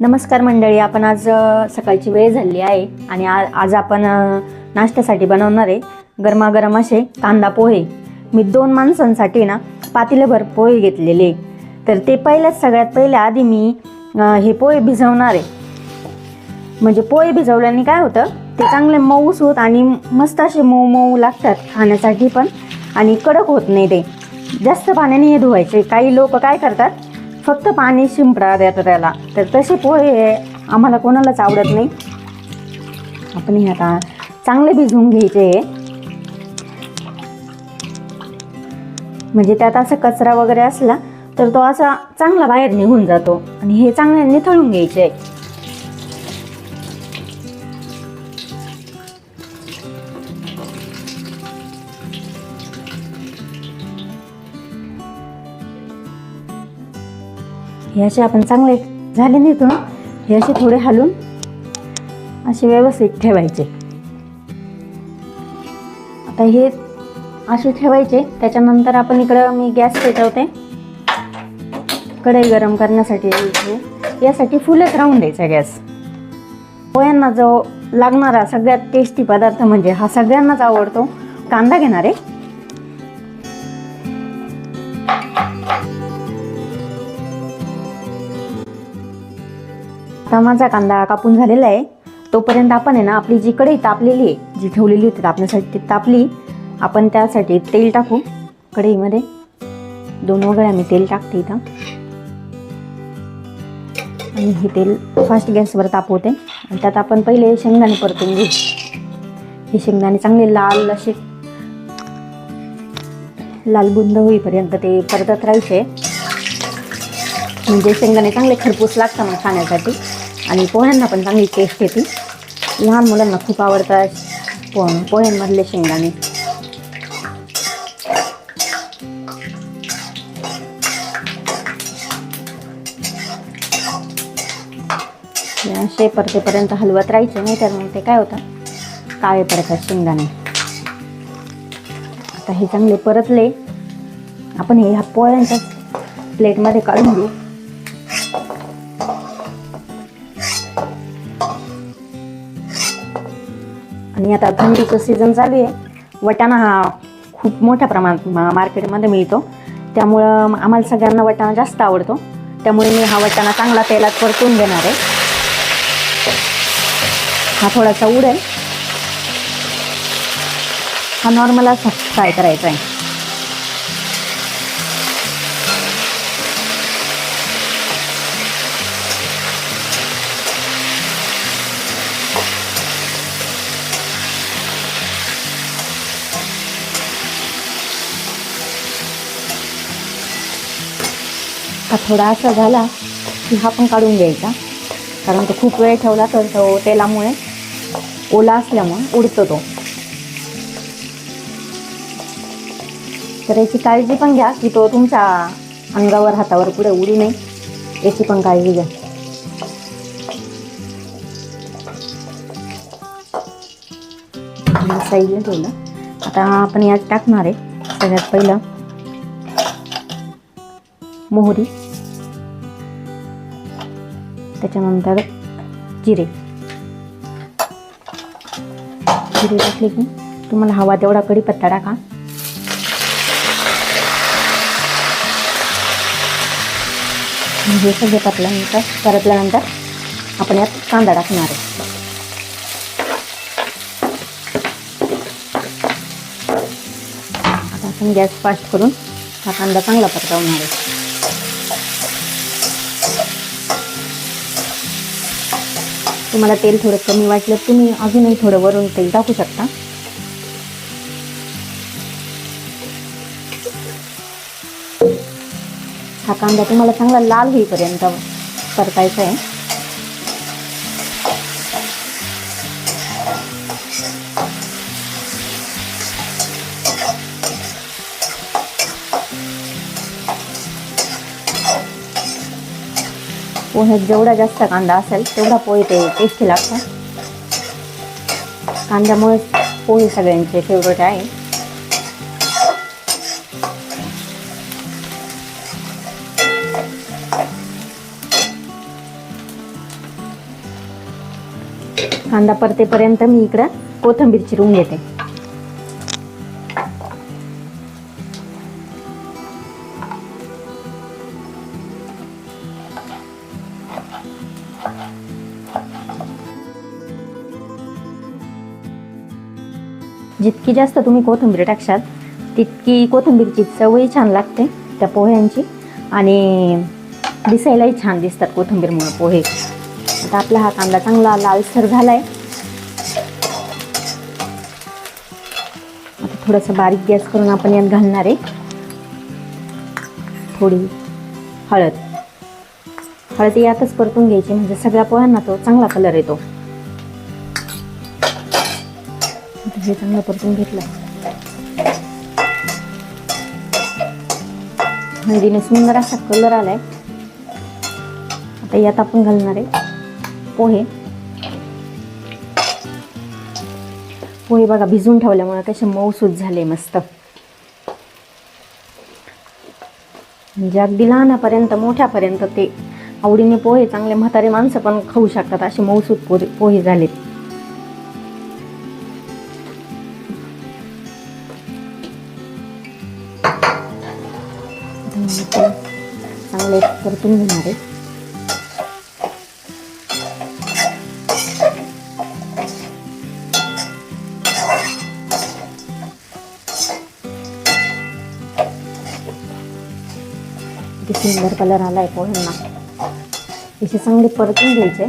नमस्कार मंडळी, आपण आज सकाळची वेळ झाली आहे आणि आज आपण नाश्त्यासाठी बनवणार आहे गरमागरम असे कांदा पोहे. मी 2 माणसांसाठी ना पातेलेभर पोहे घेतलेले. तर ते सगळ्यात पहिले आधी मी हे पोहे भिजवणार आहे. म्हणजे पोहे भिजवल्याने काय होतं, ते चांगले मऊसूत आणि मस्त असे मऊ मऊ लागतात खाण्यासाठी पण, आणि कडक होत नाही. ते जास्त पाण्याने हे धुवायचे. काही लोक काय करतात, फक्त पाणी शिंपडा देतात त्याला. तर तसे पोहे आम्हाला कोणालाच आवडत नाही. आपण हे आता चांगले भिजवून घ्यायचे, म्हणजे त्यात असं कचरा वगैरे असला तर तो असा चांगला बाहेर निघून जातो. आणि हे चांगले निथळून घ्यायचे. हे असे आपण चांगले झाले निथळून हे असे थोडे हलून असे व्यवस्थित ठेवायचे. आता हे असे ठेवायचे. त्याच्यानंतर आपण इकडं मी गॅस पेटवते. कढई गरम करण्यासाठी यासाठी फुलच राहून द्यायचा गॅस. पोह्यांना जो लागणारा सगळ्यात टेस्टी पदार्थ म्हणजे हा सगळ्यांनाच आवडतो, कांदा घेणार आहे. आता माझा कांदा कापून झालेला आहे. तोपर्यंत आपण आहे ना, आपली जी कढई तापलेली आहे, जी ठेवलेली होती तापण्यासाठी, ती तापली. आपण त्यासाठी तेल टाकू. कढईमध्ये 2 वगळ्या मी तेल टाकते इथं. आणि हे तेल फास्ट गॅसवर तापवते. आणि त्यात आपण पहिले शेंगदाणे परतून घेऊ. हे शेंगदाणे चांगले लाल असे लालबुंद होईपर्यंत ते परतत राहायचे. म्हणजे शेंगदाणे चांगले खरपूस लागतात मग खाण्यासाठी, आणि पोह्यांना पण चांगली टेस्ट येते. लहान मुलांना खूप आवडतात पोह्यांमधले शेंगदाणे. असे परतेपर्यंत हलवत राहायचे, नाही तर मग ते काय होतं, काळे पडतात शेंगदाणे. आता हे चांगले परतले. आपण हे ह्या पोह्यांच्या प्लेटमध्ये काढून घेऊ. आणि आता थंडीचं सीझन चालू आहे. वाटाणा हा खूप मोठ्या प्रमाणात मार्केटमध्ये मिळतो. त्यामुळं आम्हाला सगळ्यांना वाटाणा जास्त आवडतो. त्यामुळे मी हा वाटाणा चांगला तेलात परतून घेणार आहे. हा थोडासा उडेल. हा नॉर्मल असा फ्राय करायचा आहे. हा थोडा असा झाला की हा पण काढून घ्यायचा, कारण तो खूप वेळ ठेवला तर तो तेलामुळे ओला असल्यामुळे उडतो तो. तर याची काळजी पण घ्या की तो तुमच्या अंगावर हातावर पुढे उडू नये, याची पण काळजी घ्या. साईडला ठेवलं. आता आपण यात टाकणार आहे सगळ्यात पहिलं मोहरी, त्याच्यानंतर जिरे टाकले की तुम्हाला हवा तेवढा कढीपत्ता टाका. हे सगळे परतल्यानंतर आपण यात कांदा टाकणार आहे. आता आपण गॅस फास्ट करून हा कांदा चांगला परतवणार आहे. तुम्हाला तेल थोडं कमी वाटलं तुम्ही अजूनही थोडं वरून तेल टाकू शकता. हा कांदा तुम्हाला चांगला लाल होईपर्यंत परतायचा आहे. पोह्यात जेवढा जास्त कांदा असेल तेवढा पोहे ते टेस्टी लागतात. कांद्यामुळे पोहे सगळ्यांचे फेवरेट आहे. कांदा परतेपर्यंत मी इकडं कोथिंबीर चिरून घेते. जितकी जास्त तुम्ही कोथिंबीर टाकशाल तितकी कोथिंबीरची चवही छान लागते त्या पोह्यांची आणि दिसायलाही छान दिसतात कोथिंबीरमुळे पोहे. आता आपला हा कांदा चांगला लालसर झालाय. आता थोडंसं बारीक गॅस करून आपण यात घालणार आहे थोडी हळद. हळद यातच परतून घ्यायची म्हणजे सगळ्या पोह्यांना तो चांगला कलर येतो. हे चांगलं परतून घेतलं. हळदीने सुंदर असा कलर आलाय. आता यात आपण घालणार आहे पोहे. पोहे बघा भिजून ठेवल्यामुळे कसे मऊसूत झाले मस्त. म्हणजे अगदी लहानापर्यंत मोठ्यापर्यंत ते आवडीने पोहे, चांगले म्हातारे माणसं पण खाऊ शकतात असे मऊसूत पोहे झालेत. चांगले परतून घेणार आहे. सुंदर कलर आलाय पोह्यांना. असे चांगले परतून घ्यायचे.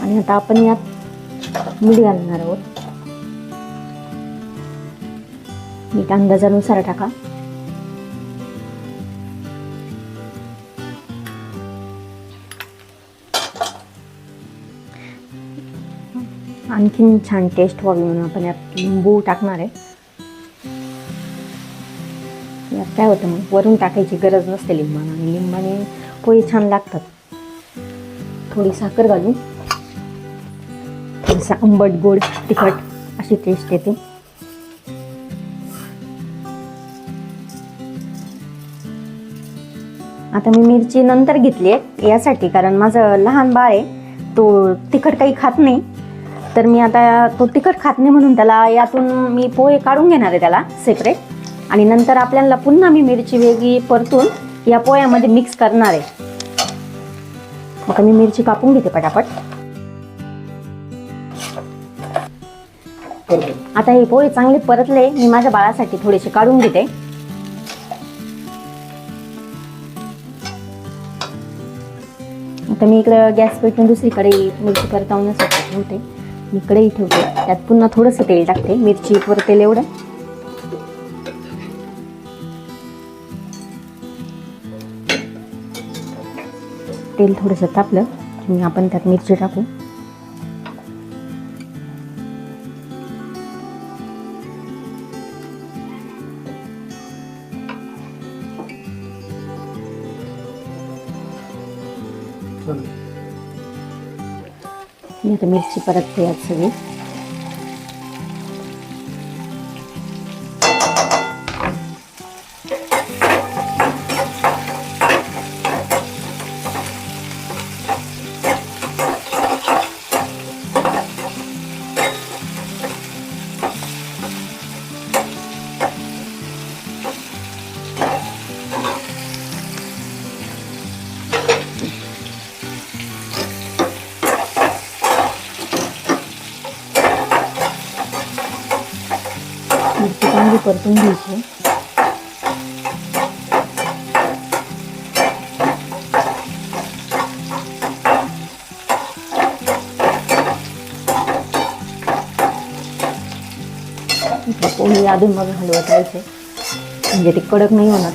आणि आता आपण यात मीठ घालणार आहोत. मीठ अंदाजानुसार टाका. आणखीन छान टेस्ट व्हावी म्हणून आपण यात लिंबू टाकणार आहे. यात काय होतं मग वरून टाकायची गरज नसते लिंबाने आणि लिंबाने पोहे छान लागतात. थोडी साखर घालून थोडंसं आंबट गोड तिखट अशी टेस्ट येते. आता मी मिरची नंतर घेतली आहे यासाठी कारण माझं लहान बाळ आहे तो तिखट काही खात नाही. तर मी आता तो तिखट खात नाही म्हणून त्याला यातून मी पोहे काढून घेणार आहे त्याला सेपरेट. आणि नंतर आपल्याला पुन्हा मी मिरची वेगळी परतून या पोह्यामध्ये मिक्स करणार आहे. आता मी मिरची कापून घेते पटापट. आता हे पोहे चांगले परतले. मी माझ्या बाळासाठी थोडेसे काढून घेते. आता मी इकडं गॅस पेटून दुसरीकडे मिरची परतवण्यासाठी ठेवते. मी कढई ठेवते. त्यात पुन्हा थोडंसं तेल टाकते. मिरची परतेल एवढं. तेल थोडंसं तापलं की आपण त्यात मिरची टाकू. मी आता मिरची परतते यात सगळी. मिरची चांगली परतून घ्यायची. पोहे अधून मग हलवत राहायचे म्हणजे ते कडक नाही होणार.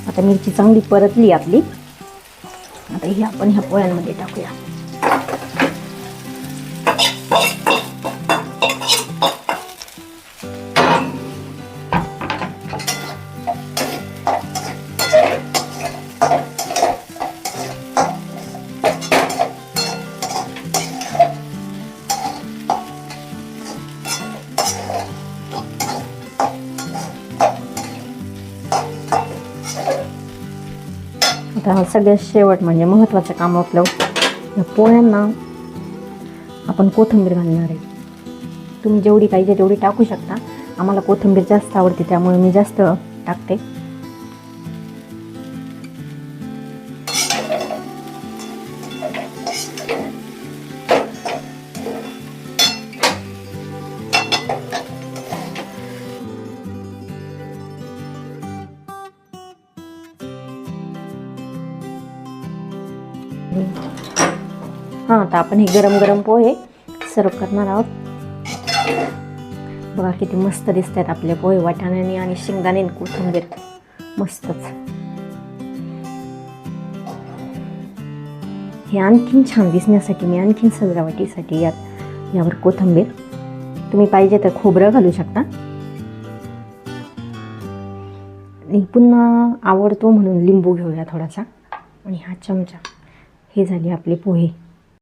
आता मिरची चांगली परतली आपली. आता ही आपण ह्या पोह्यांमध्ये टाकूया. आता सगळ्यात शेवट म्हणजे महत्त्वाचं काम आपलं, या पोह्यांना आपण कोथिंबीर घालणार आहे. तुम्ही जेवढी पाहिजे तेवढी टाकू शकता. आम्हाला कोथिंबीर जास्त आवडते त्यामुळे मी जास्त टाकते. हां, आता आपण हे गरम गरम पोहे सर्व करणार आहोत. बघा किती मस्त दिसत आहेत आपले पोहे, वाटाण्याने आणि शेंगदाणे कोथिंबीर मस्तच. हे आणखीन छान दिसण्यासाठी मी आणखीन सजावटीसाठी यावर कोथिंबीर, तुम्ही पाहिजे तर खोबरं घालू शकता. आणि पुन्हा आवडतो म्हणून लिंबू घेऊया थोडासा. आणि हा चमचा. हे झाले आपले पोहे.